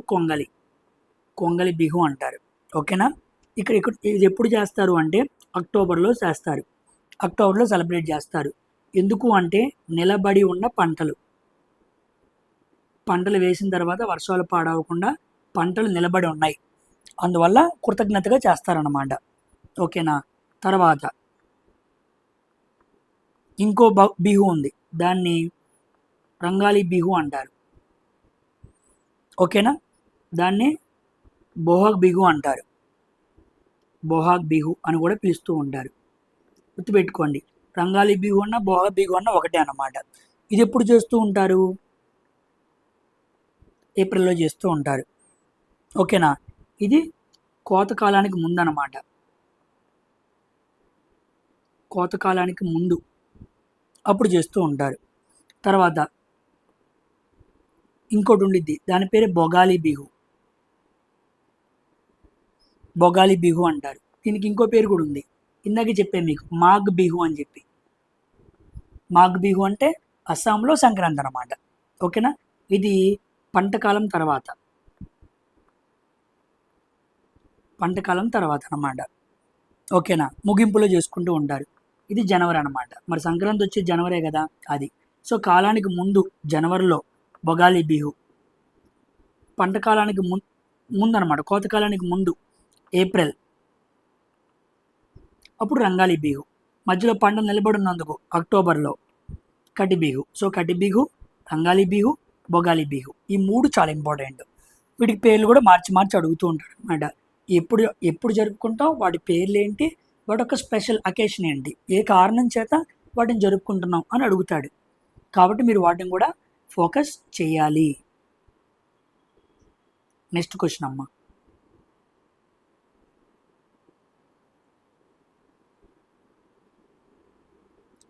కొంగలి బిహు అంటారు. ఓకేనా? ఇక్కడ ఇది ఎప్పుడు చేస్తారు అంటే అక్టోబర్లో చేస్తారు. అక్టోబర్లో సెలబ్రేట్ చేస్తారు. ఎందుకు అంటే నిలబడి ఉన్న పంటలు వేసిన తర్వాత వర్షాలు పాడవకుండా పంటలు నిలబడి ఉన్నాయి, అందువల్ల కృతజ్ఞతగా చేస్తారన్నమాట. ఓకేనా? తర్వాత ఇంకో బిహు ఉంది, దాన్ని రంగాలి బిహు అంటారు. ఓకేనా? దాన్ని బోహాగ్ బిహు అంటారు. బోహాగ్ బిహు అని కూడా పిలుస్తూ ఉంటారు. గుర్తుపెట్టుకోండి, రంగాలి బిహు అన్న బోహాగ్ బిహు అన్న ఒకటే అన్నమాట. ఇది ఎప్పుడు చేస్తూ ఉంటారు? ఏప్రిల్లో చేస్తూ ఉంటారు. ఓకేనా? ఇది కోతకాలానికి ముందు అన్నమాట. కోతకాలానికి ముందు అప్పుడు చేస్తూ ఉంటారు. తర్వాత ఇంకోటి ఉండిద్ది, దాని పేరే బొగాలి బిహు అంటారు. దీనికి ఇంకో పేరు కూడా ఉంది, ఇందాకే చెప్పాను మీకు, మాఘ్ బిహు అని చెప్పి. మాఘ్ బిహు అంటే అస్సాంలో సంక్రాంతి అన్నమాట. ఓకేనా? ఇది పంటకాలం తర్వాత అన్నమాట. ఓకేనా? ముగింపులో చేసుకుంటూ ఉంటారు. ఇది జనవరి అన్నమాట. మరి సంక్రాంతి వచ్చే జనవరే కదా అది. సో కాలానికి ముందు జనవరిలో బొగాలి బిహు, పంట కాలానికి ముందు అనమాట, కోతకాలానికి ముందు ఏప్రిల్, అప్పుడు రంగాలి బిహు, మధ్యలో పంట నిలబడినందుకు అక్టోబర్లో కటి బిహు. సో కటి బిహు, రంగాలి బిహు, బొగాలి బిహు, ఈ 3 చాలా ఇంపార్టెంట్. వీటికి పేర్లు కూడా మార్చి మార్చి అడుగుతూ ఉంటాడు అనమాట. ఎప్పుడు ఎప్పుడు జరుపుకుంటాం, వాటి పేర్లు ఏంటి, వాటి యొక్క స్పెషల్ అకేషన్ ఏంటి, ఏ కారణం చేత వాటిని జరుపుకుంటున్నాం అని అడుగుతాడు. కాబట్టి మీరు వాటిని కూడా ఫోకస్ చేయాలి. నెక్స్ట్ క్వశ్చన్ అమ్మా,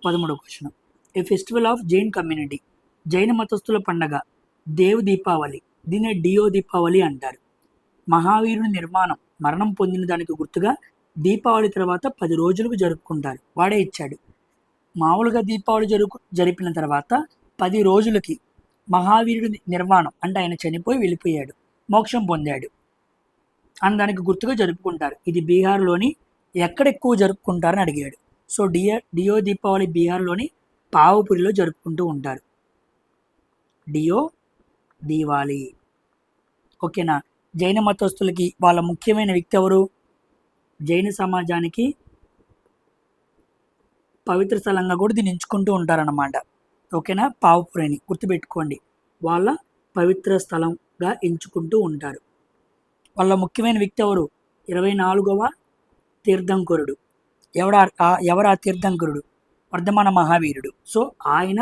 13వ question. A festival of Jain community, జైన మతస్థుల పండగ దేవ్ దీపావళి, దీన్ని డియో దీపావళి అంటారు. మహావీరుని నిర్మాణం, మరణం పొందిన దానికి గుర్తుగా దీపావళి తర్వాత 10 రోజులకు జరుపుకుంటారు. వాడే ఇచ్చాడు. మామూలుగా దీపావళి జరిపిన తర్వాత 10 రోజులకి మహావీరుడి నిర్మాణం అంటే ఆయన చనిపోయి వెళ్ళిపోయాడు, మోక్షం పొందాడు అని దానికి గుర్తుగా జరుపుకుంటారు. ఇది బీహార్లోని ఎక్కడ ఎక్కువ జరుపుకుంటారని అడిగాడు. సో డియో దీపావళి బీహార్లోని పావుపురిలో జరుపుకుంటూ ఉంటారు. డియో దీవాలి. ఓకేనా? జైన మతస్థులకి వాళ్ళ ముఖ్యమైన వ్యక్తి ఎవరు? జైన సమాజానికి పవిత్ర స్థలంగా కూడా దీన్ని ఎంచుకుంటూ ఉంటారన్నమాట. ఓకేనా? పావుపురిని గుర్తుపెట్టుకోండి, వాళ్ళ పవిత్ర స్థలంగా ఎంచుకుంటూ ఉంటారు. వాళ్ళ ముఖ్యమైన వ్యక్తి ఎవరు? 24వ తీర్థంకరుడు. ఎవరు ఆ తీర్థంకరుడు? వర్ధమాన మహావీరుడు. సో ఆయన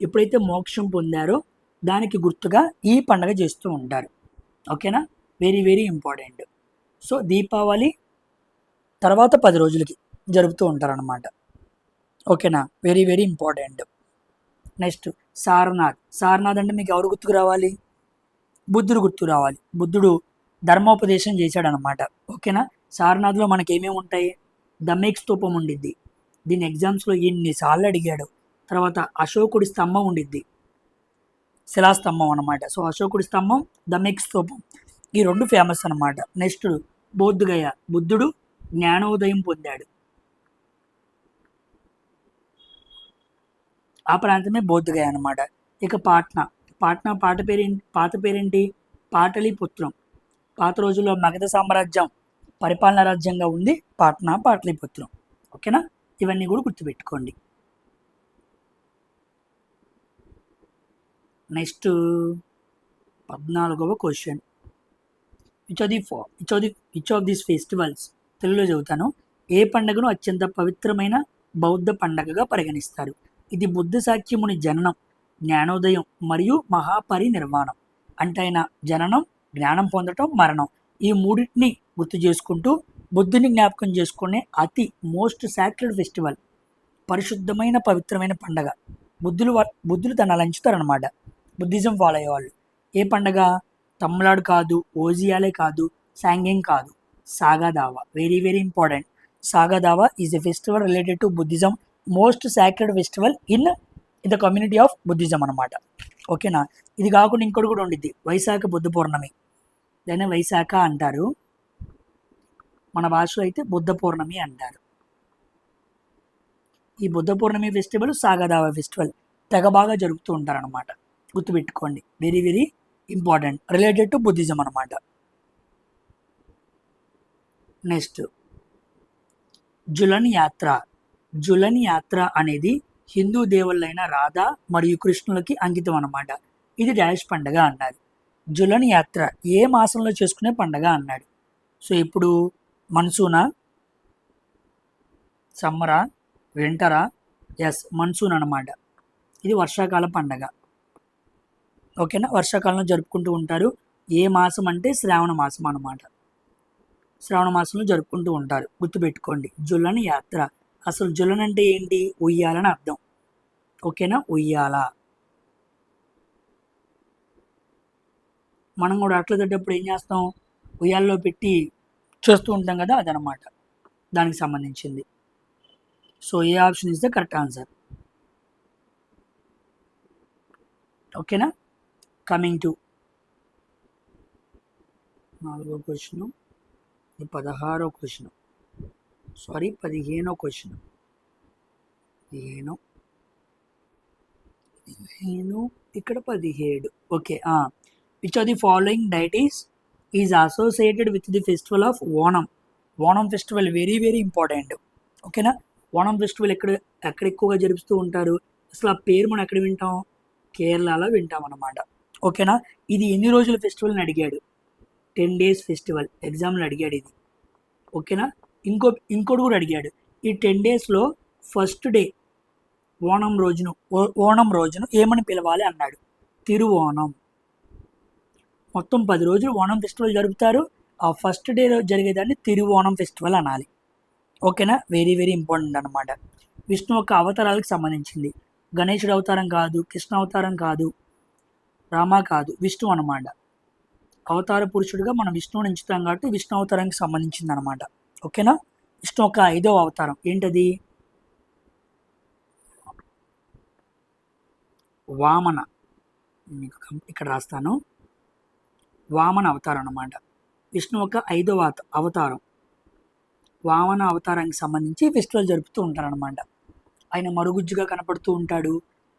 ఎప్పుడైతే మోక్షం పొందారో దానికి గుర్తుగా ఈ పండగ చేస్తూ ఉంటారు. ఓకేనా? Very very important. So Deepavali తర్వాత 10 రోజులకి జరుపుతూ ఉంటారనమాట. ఓకేనా, very very important. Next Sarnath. Sarnath అంటే మీకు ఎవరు గుర్తుకు రావాలి? బుద్ధుడు గుర్తుకు రావాలి. బుద్ధుడు ధర్మోపదేశం చేశాడనమాట. ఓకేనా. సారనాథ్లో మనకి ఏమేమి ఉంటాయి? దమేక్ స్తూపం ఉండిద్ది, దీని ఎగ్జామ్స్లో ఎన్నిసార్లు అడిగాడు. తర్వాత అశోకుడి స్తంభం ఉండిద్ది, శిలాస్తంభం అనమాట. సో అశోకుడి స్తంభం, దమేక్ స్తూపం, ఈ రెండు ఫేమస్ అనమాట. నెక్స్ట్ బోధగయ, బుద్ధుడు జ్ఞానోదయం పొందాడు, ఆ ప్రాంతమే బోధగయ అనమాట. ఇక పాట్నా. పాట్నా పాత పేరేంటి? పాటలీపుత్రం. పాత రోజుల్లో మగధ సామ్రాజ్యం పరిపాలనా రాజ్యంగా ఉంది పాట్నా, పాటలీపుత్రం. ఓకేనా, ఇవన్నీ కూడా గుర్తుపెట్టుకోండి. నెక్స్ట్ 14వ question. Which of these festivals, తెలుగులో చెబుతాను, ఏ పండుగను అత్యంత పవిత్రమైన బౌద్ధ పండగగా పరిగణిస్తారు? ఇది బుద్ధ సాక్యముని జననం, జ్ఞానోదయం మరియు మహాపరినిర్వాణం. అంటే ఆయన జననం, జ్ఞానం పొందటం, మరణం, ఈ మూడింటిని గుర్తు చేసుకుంటూ బుద్ధుని జ్ఞాపకం చేసుకునే అతి మోస్ట్ సాక్రెడ్ ఫెస్టివల్, పరిశుద్ధమైన పవిత్రమైన పండగ. బుద్ధులు తన లంచుతారనమాట బుద్ధిజం ఫాలో అయ్యేవాళ్ళు. ఏ పండగ? తమ్లాడు కాదు, ఓజియాలే కాదు, సాంగెంగ్ కాదు, Saga Dawa. Very very important. Saga Dawa is a festival related to Buddhism, most sacred festival in the community of Buddhism అనమాట. ఓకేనా. ఇది కాకుండా ఇంకోటి కూడా ఉండిద్ది, వైశాఖ బుద్ధ పౌర్ణమి, దాన్ని వైశాఖ అంటారు, మన భాషలో అయితే బుద్ధ పౌర్ణమి అంటారు. ఈ బుద్ధ పౌర్ణమి ఫెస్టివల్, సాగాదావా ఫెస్టివల్ తెగ బాగా జరుపుతూ ఉంటారనమాట. గుర్తుపెట్టుకోండి, very very important, related to Buddhism అనమాట. నెక్స్ట్ జులన్ యాత్ర. జులన్ యాత్ర అనేది హిందూ దేవుళ్ళైన రాధా మరియు కృష్ణులకి అంకితం అన్నమాట. ఇది డాష్ పండగ అన్నారు. జులన్ యాత్ర ఏ మాసంలో చేసుకునే పండగ అన్నాడు. సో ఇప్పుడు మన్సూనా, సమ్మరా, వింటరా? ఎస్, మన్సూన్ అనమాట. ఇది వర్షాకాల పండగ. ఓకేనా, వర్షాకాలంలో జరుపుకుంటూ ఉంటారు. ఏ మాసం అంటే శ్రావణ మాసం అనమాట. శ్రావణ మాసంలో జరుపుకుంటూ ఉంటారు. గుర్తుపెట్టుకోండి, జులన్ యాత్ర. అసలు జులన్ అంటే ఏంటి? ఉయ్యాలని అర్థం. ఓకేనా, ఉయ్యాల. మనం కూడా అట్ల తగ్గప్పుడు ఏం చేస్తాం? ఉయ్యాల్లో పెట్టి చేస్తూ ఉంటాం కదా, అదనమాట దానికి సంబంధించింది. So A option is the correct answer. ఓకేనా. కమింగ్ టు 4వ క్వశ్చన్, 16వ క్వశ్చన్, సారీ 15వ క్వశ్చన్. 15 ఇక్కడ 17. Okay. Which of the following deities is associated with the festival of Onam? Onam festival very very important. ఓకేనా. ఓణం ఫెస్టివల్ ఎక్కడ ఎక్కువగా జరుపుతూ ఉంటారు? అసలు ఆ పేరు మనం ఎక్కడ వింటాం? కేరళలో వింటాం అన్నమాట. ఓకేనా. ఇది ఎన్ని రోజుల ఫెస్టివల్ అని అడిగాడు? 10 days ఫెస్టివల్. ఎగ్జామ్లో అడిగాడు ఇది. ఓకేనా. ఇంకోటి కూడా అడిగాడు. ఈ 10 daysలో ఫస్ట్ డే ఓణం రోజును ఏమని పిలవాలి అన్నాడు? తిరువోణం. మొత్తం 10 రోజులు ఓణం ఫెస్టివల్ జరుపుతారు. ఆ ఫస్ట్ డే రోజు జరిగేదాన్ని తిరువోణం ఫెస్టివల్ అనాలి. ఓకేనా, వెరీ వెరీ ఇంపార్టెంట్ అనమాట. విష్ణు యొక్క అవతారాలకు సంబంధించింది. గణేశుడు అవతారం కాదు, కృష్ణ అవతారం కాదు, రామ కాదు, విష్ణు అనమాట. అవతార పురుషుడిగా మనం విష్ణువుని ఎంచుతాం కాబట్టి విష్ణు అవతారానికి సంబంధించింది అనమాట. ఓకేనా. విష్ణు యొక్క 5వ అవతారం ఏంటది? వామన. మీకు ఇక్కడ రాస్తాను, వామన అవతారం అన్నమాట. విష్ణు యొక్క 5వ అవతారం వామన అవతారానికి సంబంధించి ఫెస్టివల్ జరుపుతూ ఉంటారనమాట. ఆయన మరుగుజ్జుగా కనపడుతూ ఉంటాడు,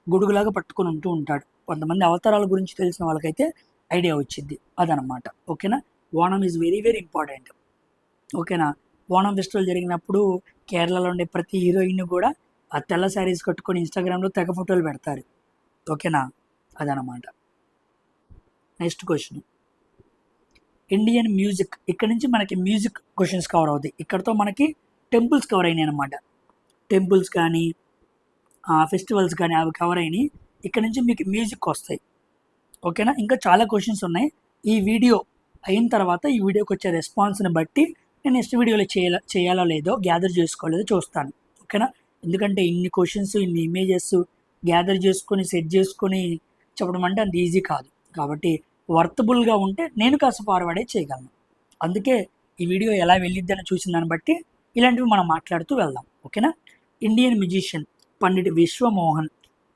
గొడుగులాగా పట్టుకొని ఉంటూ ఉంటాడు. కొంతమంది అవతారాల గురించి తెలిసిన వాళ్ళకైతే ఐడియా వచ్చింది, అదనమాట. ఓకేనా. Onam is very very important. ఓకేనా. ఓణం ఫెస్టివల్ జరిగినప్పుడు కేరళలో ఉండే ప్రతి హీరోయిన్ కూడా ఆ తెల్ల శారీస్ కట్టుకొని ఇన్స్టాగ్రామ్లో తెగ ఫోటోలు పెడతారు. ఓకేనా, అదనమాట. Next question, Indian music. ఇక్కడ నుంచి మనకి మ్యూజిక్ క్వశ్చన్స్ కవర్ అవుతాయి. ఇక్కడతో మనకి టెంపుల్స్ కవర్ అయినాయి అనమాట. టెంపుల్స్ కానీ ఫెస్టివల్స్ కానీ అవి కవర్ అయినాయి. ఇక్కడ నుంచి మీకు మ్యూజిక్ వస్తాయి. ఓకేనా. ఇంకా చాలా క్వశ్చన్స్ ఉన్నాయి. ఈ వీడియో అయిన తర్వాత ఈ వీడియోకి వచ్చే రెస్పాన్స్ని బట్టి నేను నెక్స్ట్ వీడియోలో చేయాలో లేదో గ్యాదర్ చేసుకోలేదో చూస్తాను. ఓకేనా? ఎందుకంటే ఇన్ని క్వశ్చన్స్, ఇన్ని ఇమేజెస్ గ్యాదర్ చేసుకొని, సెట్ చేసుకొని చెప్పడం అంటే అంత ఈజీ కాదు. కాబట్టి వర్తబుల్గా ఉంటే నేను కాస్త ఫార్వర్డే చేయగలను. అందుకే ఈ వీడియో ఎలా వెళ్ళిద్దని చూసిన దాన్ని బట్టి ఇలాంటివి మనం మాట్లాడుతూ వెళ్దాం. ఓకేనా? Indian musician Pandit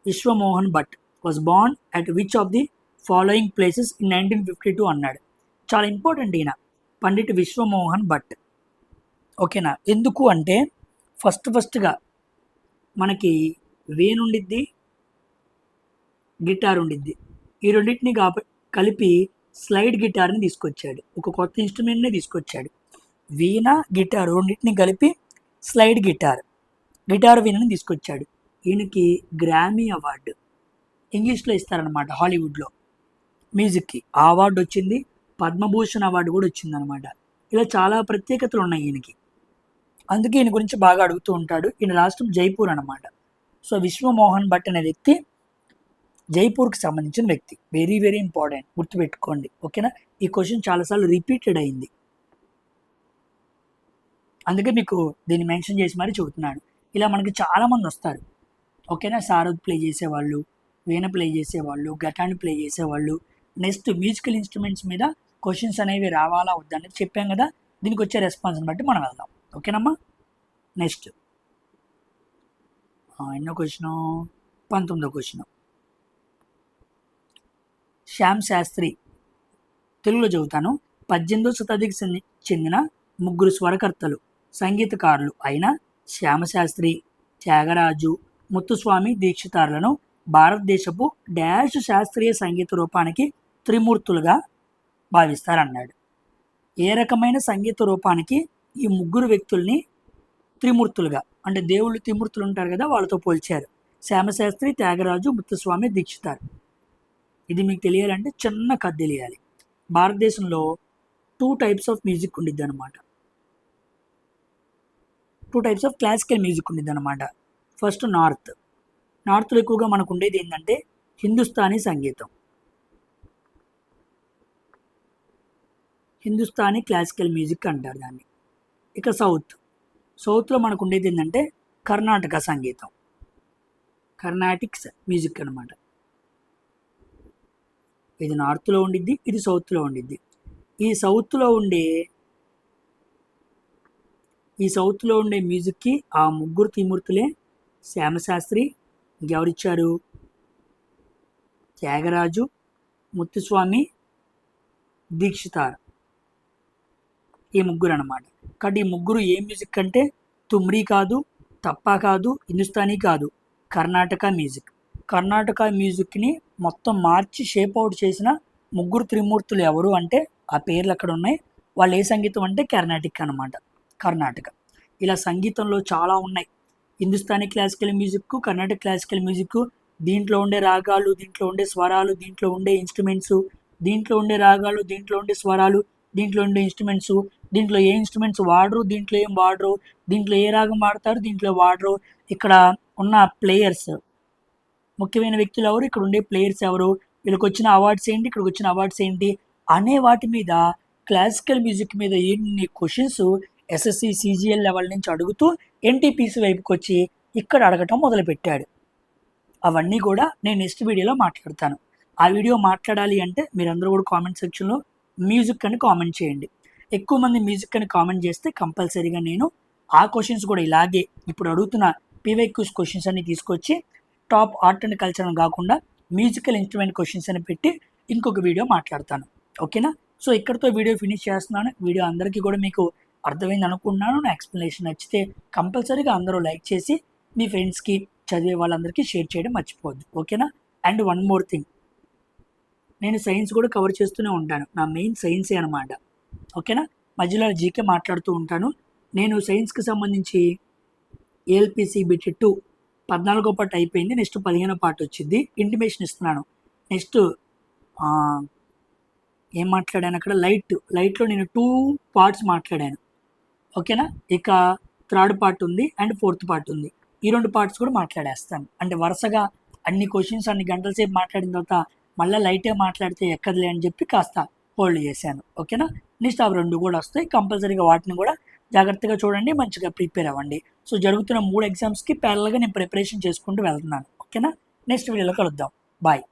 Vishwa Mohan Bhatt was born at which of the following places in 1952 అన్నాడు. చాలా ఇంపార్టెంట్ ఈయన పండిట్ విశ్వమోహన్ భట్. ఓకేనా? ఎందుకు అంటే ఫస్ట్గా మనకి వేణు ఉండిద్ది, గిటార్ ఉండిద్ది. ఈ రెండింటిని కలిపి స్లైడ్ గిటార్ని తీసుకొచ్చాడు. ఒక కొత్త ఇన్స్ట్రుమెంట్నే తీసుకొచ్చాడు. వీణ, గిటార్ రెండింటిని కలిపి స్లైడ్ గిటార్ వీణని తీసుకొచ్చాడు. ఈయనకి గ్రామీ అవార్డు ఇంగ్లీష్లో ఇస్తారనమాట, హాలీవుడ్లో మ్యూజిక్కి. ఆ అవార్డు వచ్చింది. పద్మభూషణ్ అవార్డు కూడా వచ్చిందనమాట. ఇలా చాలా ప్రత్యేకతలు ఉన్నాయి ఈయనకి. అందుకే ఈయన గురించి బాగా అడుగుతూ ఉంటాడు. ఈయన రాష్ట్రం జైపూర్ అనమాట. సో విశ్వమోహన్ భట్ అనే వ్యక్తి జైపూర్కి సంబంధించిన వ్యక్తి. వెరీ వెరీ ఇంపార్టెంట్, గుర్తుపెట్టుకోండి. ఓకేనా? ఈ క్వశ్చన్ చాలాసార్లు రిపీటెడ్ అయింది, అందుకే మీకు దీన్ని మెన్షన్ చేసి మరీ చెబుతున్నాను. ఇలా మనకి చాలామంది వస్తారు. ఓకేనా? సారోద్ ప్లే చేసేవాళ్ళు, వీణ ప్లే చేసేవాళ్ళు, గటాన్ని ప్లే చేసేవాళ్ళు. నెక్స్ట్ మ్యూజికల్ ఇన్స్ట్రుమెంట్స్ మీద క్వశ్చన్స్ అనేవి రావాలా వద్దనేది చెప్పాం కదా. దీనికి వచ్చే రెస్పాన్స్ని బట్టి మనం వెళ్దాం. ఓకేనమ్మా? నెక్స్ట్ ఎన్నో క్వశ్చను? 19వ క్వశ్చన్. శ్యామ్ శాస్త్రి, తెలుగులో చెబుతాను. 18వ శతాబ్దికి చెందిన ముగ్గురు స్వరకర్తలు, సంగీతకారులు అయిన శ్యామశాస్త్రి, త్యాగరాజు, ముత్తుస్వామి దీక్షితారులను భారతదేశపు డాష్ శాస్త్రీయ సంగీత రూపానికి త్రిమూర్తులుగా భావిస్తారన్నాడు. ఏ రకమైన సంగీత రూపానికి ఈ ముగ్గురు వ్యక్తుల్ని త్రిమూర్తులుగా, అంటే దేవుళ్ళు త్రిమూర్తులు ఉంటారు కదా, వాళ్ళతో పోల్చారు. శ్యామశాస్త్రి, త్యాగరాజు, ముత్తుస్వామి దీక్షితారు. ఇది మీకు తెలియాలంటే చిన్న కథ తెలియాలి. భారతదేశంలో 2 types ఆఫ్ మ్యూజిక్ ఉండిద్ది అనమాట. 2 types ఆఫ్ క్లాసికల్ మ్యూజిక్ ఉండిద్ది అనమాట. ఫస్ట్ నార్త్లో ఎక్కువగా మనకు ఉండేది ఏంటంటే హిందుస్థానీ సంగీతం, హిందుస్థానీ క్లాసికల్ మ్యూజిక్ అంటారు దాన్ని. ఇక సౌత్లో మనకు ఉండేది ఏంటంటే కర్ణాటక సంగీతం, కర్ణాటిక్స్ మ్యూజిక్ అనమాట. ఇది నార్త్లో ఉండిద్ది, ఇది సౌత్లో ఉండిద్ది. ఈ సౌత్లో ఉండే మ్యూజిక్కి ఆ ముగ్గురు త్రిమూర్తులే శ్యామశాస్త్రి, ఇంకెవరిచ్చారు, త్యాగరాజు, ముత్తుస్వామి దీక్షితార్. ఈ ముగ్గురు అనమాట. కాబట్టి ఈ ముగ్గురు ఏ మ్యూజిక్ అంటే తుమ్రీ కాదు, తప్పా కాదు, హిందుస్థానీ కాదు, కర్ణాటక మ్యూజిక్. కర్ణాటక మ్యూజిక్ని మొత్తం మార్చి షేప్ అవుట్ చేసిన ముగ్గురు త్రిమూర్తులు ఎవరు అంటే ఆ పేర్లు అక్కడ ఉన్నాయి. వాళ్ళు ఏ సంగీతం అంటే కర్ణాటిక్ అనమాట, కర్ణాటక. ఇలా సంగీతంలో చాలా ఉన్నాయి. Hindustani classical music, Karnataka classical music, దీంట్లో ఉండే రాగాలు, దీంట్లో ఉండే స్వరాలు, దీంట్లో ఉండే ఇన్స్ట్రుమెంట్స్, దీంట్లో ఉండే రాగాలు, దీంట్లో ఉండే స్వరాలు, దీంట్లో ఉండే ఇన్స్ట్రుమెంట్స్, దీంట్లో ఏ ఇన్స్ట్రుమెంట్స్ వాడరు, దీంట్లో ఏం వాడరు, దీంట్లో ఏ రాగం వాడతారు, దీంట్లో వాడరు, ఇక్కడ ఉన్న ప్లేయర్స్, ముఖ్యమైన వ్యక్తులు ఎవరు, ఇక్కడ ఉండే ప్లేయర్స్ ఎవరు, వీళ్ళకి వచ్చిన అవార్డ్స్ ఏంటి, ఇక్కడికి వచ్చిన అవార్డ్స్ ఏంటి అనే వాటి మీద, క్లాసికల్ మ్యూజిక్ మీద ఎన్ని క్వశ్చన్స్ ఎస్ఎస్సి సిజిఎల్ లెవెల్ నుంచి అడుగుతూ ఎన్టీపీసీ వైపుకి వచ్చి ఇక్కడ అడగటం మొదలుపెట్టాడు. అవన్నీ కూడా నేను నెక్స్ట్ వీడియోలో మాట్లాడతాను. ఆ వీడియో మాట్లాడాలి అంటే మీరందరూ కూడా కామెంట్ సెక్షన్లో మ్యూజిక్ అని కామెంట్ చేయండి. ఎక్కువ మంది మ్యూజిక్ అని కామెంట్ చేస్తే కంపల్సరీగా నేను ఆ క్వశ్చన్స్ కూడా ఇలాగే ఇప్పుడు అడుగుతున్న పీవైక్యూస్ క్వశ్చన్స్ అన్ని తీసుకొచ్చి టాప్ ఆర్ట్ అండ్ కల్చర్ అని కాకుండా మ్యూజికల్ ఇన్స్ట్రుమెంట్ క్వశ్చన్స్ అని పెట్టి ఇంకొక వీడియో మాట్లాడతాను. ఓకేనా? సో ఇక్కడితో వీడియో ఫినిష్ చేస్తున్నాను. వీడియో అందరికీ కూడా మీకు అర్థమైంది అనుకున్నాను. నా ఎక్స్ప్లెనేషన్ నచ్చితే కంపల్సరీగా అందరూ లైక్ చేసి మీ ఫ్రెండ్స్కి, చదివే వాళ్ళందరికీ షేర్ చేయడం మర్చిపోవద్దు. ఓకేనా? అండ్ వన్ మోర్ థింగ్, నేను సైన్స్ కూడా కవర్ చేస్తూనే ఉంటాను. నా మెయిన్ సైన్సే అనమాట. ఓకేనా? మధ్యలో జీకే మాట్లాడుతూ ఉంటాను. నేను సైన్స్కి సంబంధించి ఏఎల్పిసి బిట్ 2 14వ పార్ట్ అయిపోయింది. నెక్స్ట్ 15వ పార్ట్ వచ్చింది. ఇంటిమేషన్ ఇస్తున్నాను. నెక్స్ట్ ఏం మాట్లాడాను అక్కడ, లైట్లో నేను 2 parts మాట్లాడాను. ఓకేనా? ఇక 3rd part ఉంది అండ్ 4th part ఉంది. ఈ 2 parts కూడా మాట్లాడేస్తాను. అంటే వరుసగా అన్ని క్వశ్చన్స్ అన్ని గంటల సేపు మాట్లాడిన తర్వాత మళ్ళీ లైటే మాట్లాడితే ఎక్కదులే అని చెప్పి కాస్త హోల్డ్ చేశాను. ఓకేనా? నెక్స్ట్ అవి 2 కూడా వస్తాయి. కంపల్సరీగా వాటిని కూడా జాగ్రత్తగా చూడండి. మంచిగా ప్రిపేర్ అవ్వండి. సో జరుగుతున్న 3 ఎగ్జామ్స్‌కి ప్యారలల్‌గా నేను ప్రిపరేషన్ చేసుకుంటూ వెళ్తున్నాను. ఓకేనా? నెక్స్ట్ వీడియోలో కలుద్దాం. బాయ్.